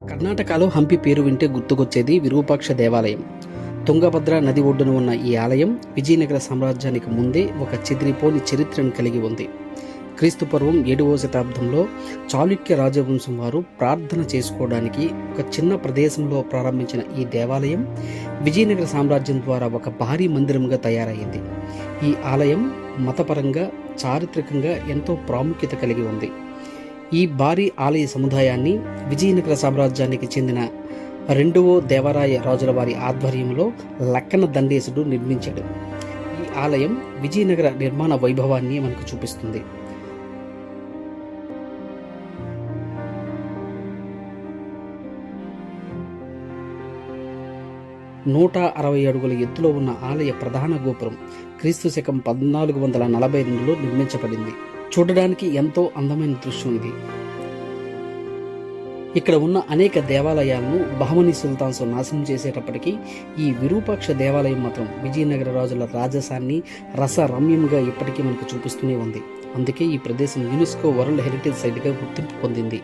కర్ణాటకలో హంపి పేరు వింటే గుర్తుకొచ్చేది విరూపాక్ష దేవాలయం. తుంగభద్ర నది ఒడ్డున ఉన్న ఈ ఆలయం విజయనగర సామ్రాజ్యానికి ముందే ఒక చెదిరిపోని చరిత్రను కలిగి ఉంది. క్రీస్తు పూర్వం 7వ శతాబ్దంలో చాళుక్య రాజవంశం వారు ప్రార్థన చేసుకోవడానికి ఒక చిన్న ప్రదేశంలో ప్రారంభించిన ఈ దేవాలయం విజయనగర సామ్రాజ్యం ద్వారా ఒక భారీ మందిరంగా తయారైంది. ఈ ఆలయం మతపరంగా, చారిత్రకంగా ఎంతో ప్రాముఖ్యత కలిగి ఉంది. ఈ భారీ ఆలయ సముదాయాన్ని విజయనగర సామ్రాజ్యానికి చెందిన 2వ దేవరాయ రాజుల వారి ఆధ్వర్యంలో లక్కన దండేశుడు నిర్మించాడు. ఈ ఆలయం విజయనగర నిర్మాణ వైభవాన్ని మనకు చూపిస్తుంది. నూట 60 అడుగుల ఎత్తులో ఉన్న ఆలయ ప్రధాన గోపురం క్రీస్తు శకం 1442లో నిర్మించబడింది. చూడడానికి ఎంతో అందమైన దృశ్యం ఇది. ఇక్కడ ఉన్న అనేక దేవాలయాలను బహమనీ సుల్తాన్స్ నాశనం చేసేటప్పటికీ ఈ విరూపాక్ష దేవాలయం మాత్రం విజయనగర రాజుల రాజసాన్ని రసరమ్యంగా ఇప్పటికీ మనకు చూపిస్తూనే ఉంది. అందుకే ఈ ప్రదేశం యునెస్కో వరల్డ్ హెరిటేజ్ సైట్గా గుర్తింపు పొందింది.